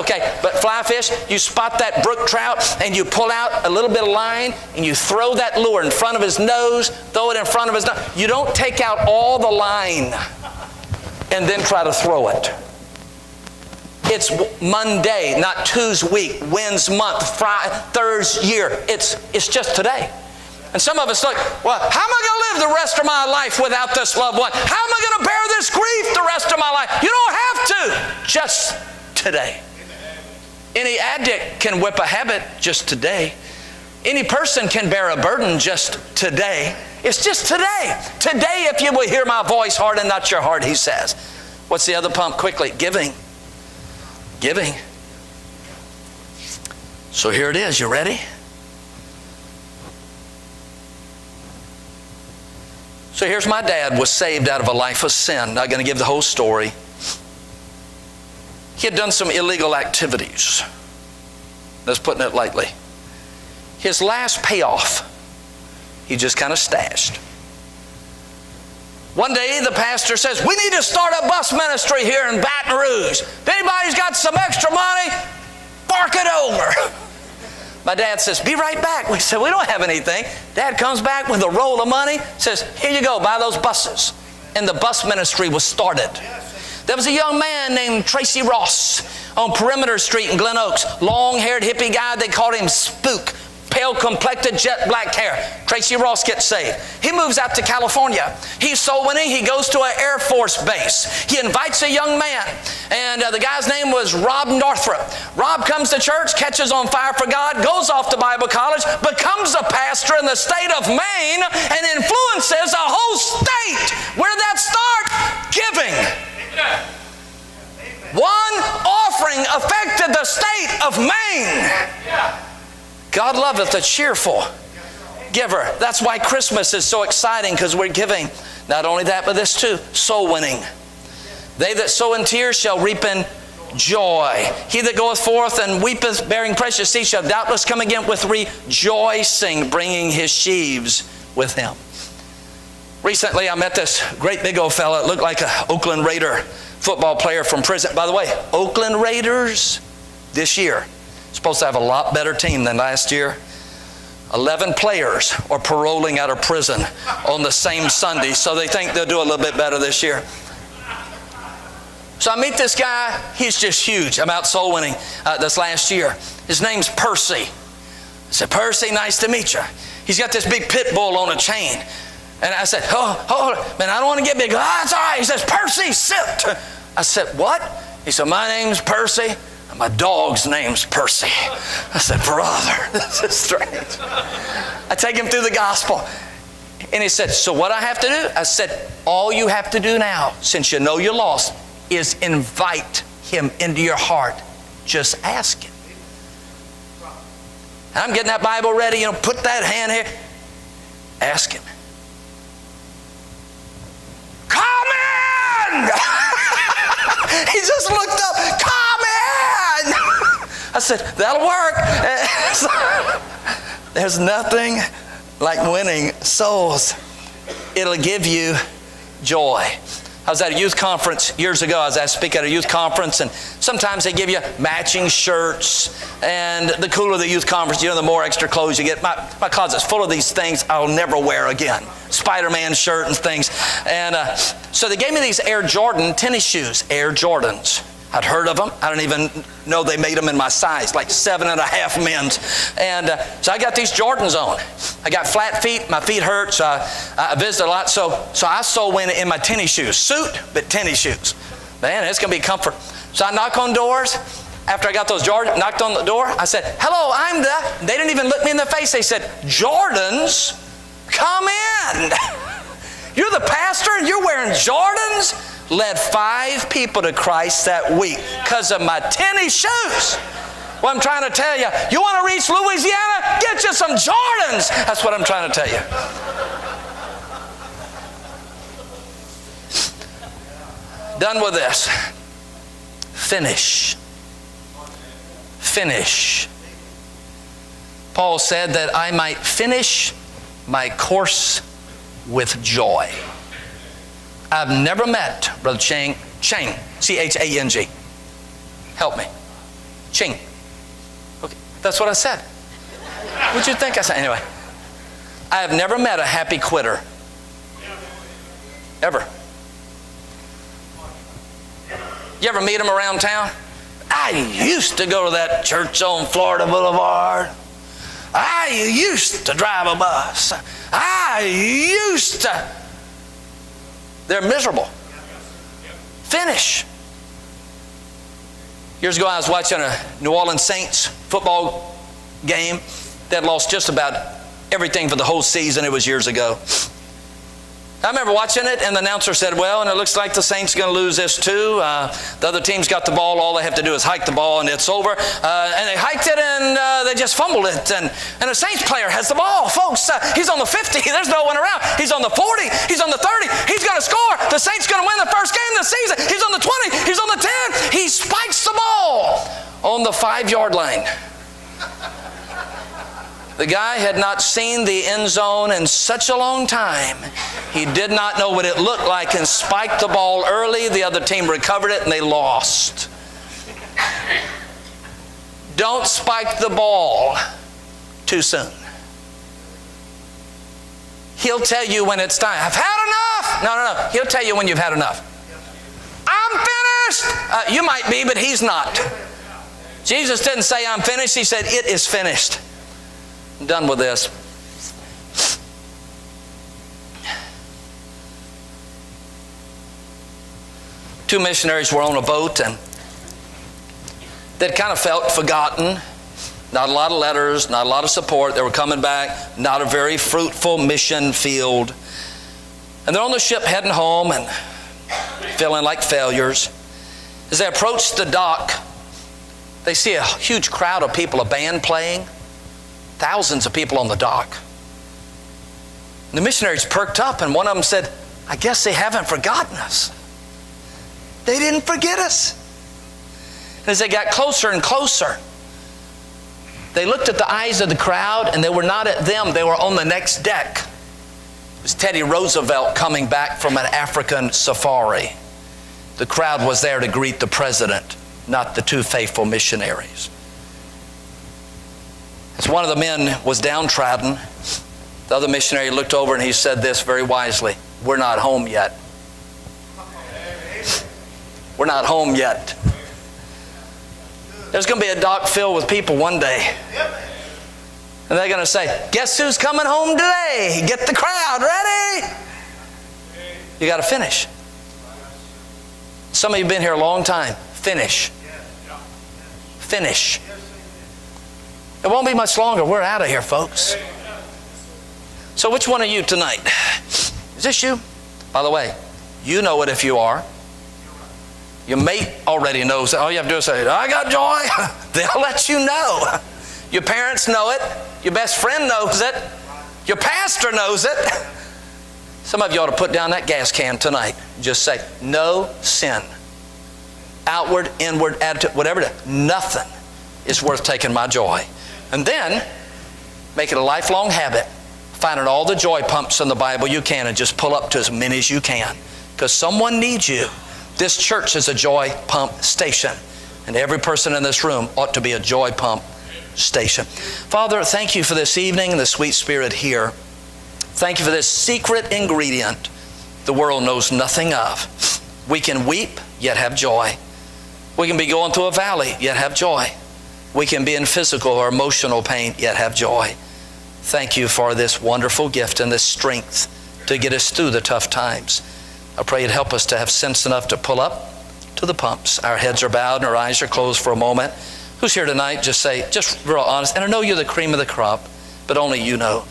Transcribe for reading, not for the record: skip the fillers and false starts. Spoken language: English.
Okay, but fly fish, you spot that brook trout and you pull out a little bit of line and you throw that lure in front of his nose, throw it in front of his nose. You don't take out all the line and then try to throw it. It's Monday, not Tuesday week, Wednesday month, Friday, Thursday year. It's just today. And some of us look, well, how am I going to live the rest of my life without this loved one? How am I going to bear this grief the rest of my life? You don't have to. Just today. Any addict can whip a habit just today. Any person can bear a burden just today. It's just today. Today, if you will hear my voice, harden not your heart, he says. What's the other pump? Quickly, giving. Giving. So here it is. You ready? So here's my dad was saved out of a life of sin. Not going to give the whole story. He had done some illegal activities. That's putting it lightly. His last payoff, he just kind of stashed. One day the pastor says, we need to start a bus ministry here in Baton Rouge. If anybody's got some extra money, fork it over. My dad says, be right back. We said, we don't have anything. Dad comes back with a roll of money, says, here you go, buy those buses. And the bus ministry was started. There was a young man named Tracy Ross on Perimeter Street in Glen Oaks. Long-haired hippie guy, they called him Spook. Pale-complected, jet black hair. Tracy Ross gets saved. He moves out to California. He's soul winning. He goes to an Air Force base. He invites a young man, and the guy's name was Rob Northrop. Rob comes to church, catches on fire for God, goes off to Bible college, becomes a pastor in the state of Maine, and influences a whole state. Where did that start? Giving. One offering affected the state of Maine. God loveth a cheerful giver. That's why Christmas is so exciting, because we're giving. Not only that, but this too, soul winning. They that sow in tears shall reap in joy. He that goeth forth and weepeth, bearing precious seed, shall doubtless come again with rejoicing, bringing his sheaves with him. Recently, I met this great big old fella. It looked like an Oakland Raider football player from prison. By the way, Oakland Raiders this year supposed to have a lot better team than last year. 11 players are paroling out of prison on the same Sunday, so they think they'll do a little bit better this year. So I meet this guy. He's just huge. I'm out soul winning this last year. His name's Percy. I said, Percy, nice to meet you. He's got this big pit bull on a chain. And I said, oh, man, I don't want to get big. That's all right. He says, Percy, sit. I said, what? He said, my name's Percy. My dog's name's Percy. I said, brother, this is strange. I take him through the gospel. And he said, so what I have to do? I said, all you have to do now, since you know you're lost, is invite him into your heart. Just ask him. And I'm getting that Bible ready. Put that hand here. Ask him. Come in! He just looked up. Come in! I said, that'll work. There's nothing like winning souls. It'll give you joy. I was at a youth conference years ago. I was asked to speak at a youth conference, and sometimes they give you matching shirts. And the cooler the youth conference, the more extra clothes you get. My closet's full of these things I'll never wear again. Spider-Man shirt and things. And so they gave me these Air Jordan tennis shoes, Air Jordans. I'd heard of them. I don't even know they made them in my size, like 7.5 men's. And so I got these Jordans on. I got flat feet. My feet hurt, so I visited a lot. So I soul went in my tennis shoes. Suit, but tennis shoes. Man, it's going to be comfort. So I knock on doors. After I got those Jordans, knocked on the door. I said, hello, I'm the... They didn't even look me in the face. They said, Jordans, come in. You're the pastor and you're wearing Jordans? Led 5 people to Christ that week because of my tennis shoes. What I'm trying to tell you, you want to reach Louisiana? Get you some Jordans. That's what I'm trying to tell you. Done with this. Finish. Finish. Paul said that I might finish my course with joy. I've never met Brother Chang, C-H-A-N-G. Help me. Ching. Okay, that's what I said. What'd you think I said? Anyway, I have never met a happy quitter. Ever. You ever meet them around town? I used to go to that church on Florida Boulevard. I used to drive a bus. I used to. They're miserable. Finish. Years ago, I was watching a New Orleans Saints football game. They'd lost just about everything for the whole season. It was years ago. I remember watching it, and the announcer said, well, and it looks like the Saints are going to lose this too. The other team's got the ball. All they have to do is hike the ball, and it's over. And they hiked it, and they just fumbled it. And a Saints player has the ball. Folks, he's on the 50. There's no one around. He's on the 40. He's on the 30. He's going to score. The Saints going to win the first game of the season. He's on the 20. He's on the 10. He spikes the ball on the 5-yard line. The guy had not seen the end zone in such a long time. He did not know what it looked like and spiked the ball early. The other team recovered it and they lost. Don't spike the ball too soon. He'll tell you when it's time. I've had enough. No. He'll tell you when you've had enough. I'm finished. You might be, but he's not. Jesus didn't say I'm finished. He said it is finished. I'm done with this. Two missionaries were on a boat and they'd kind of felt forgotten. Not a lot of letters, not a lot of support. They were coming back, not a very fruitful mission field. And they're on the ship heading home and feeling like failures. As they approach the dock, they see a huge crowd of people, a band playing. Thousands of people on the dock. And the missionaries perked up and one of them said, I guess they haven't forgotten us. They didn't forget us. And as they got closer and closer, they looked at the eyes of the crowd and they were not at them, they were on the next deck. It was Teddy Roosevelt coming back from an African safari. The crowd was there to greet the president, not the two faithful missionaries. As one of the men was downtrodden, the other missionary looked over and he said this very wisely, we're not home yet. We're not home yet. There's going to be a dock filled with people one day. And they're going to say, guess who's coming home today? Get the crowd ready. You got to finish. Some of you have been here a long time. Finish. Finish. It won't be much longer. We're out of here, folks. So which one are you tonight? Is this you? By the way, you know it if you are. Your mate already knows. All you have to do is say, I got joy. They'll let you know. Your parents know it. Your best friend knows it. Your pastor knows it. Some of you ought to put down that gas can tonight. Just say, no sin. Outward, inward, attitude, whatever it is. Nothing is worth taking my joy. And then, make it a lifelong habit. Finding all the joy pumps in the Bible you can and just pull up to as many as you can. Because someone needs you. This church is a joy pump station. And every person in this room ought to be a joy pump station. Father, thank you for this evening and the sweet spirit here. Thank you for this secret ingredient the world knows nothing of. We can weep, yet have joy. We can be going through a valley, yet have joy. We can be in physical or emotional pain, yet have joy. Thank you for this wonderful gift and this strength to get us through the tough times. I pray you'd help us to have sense enough to pull up to the pumps. Our heads are bowed and our eyes are closed for a moment. Who's here tonight? Just say, just real honest, and I know you're the cream of the crop, but only you know.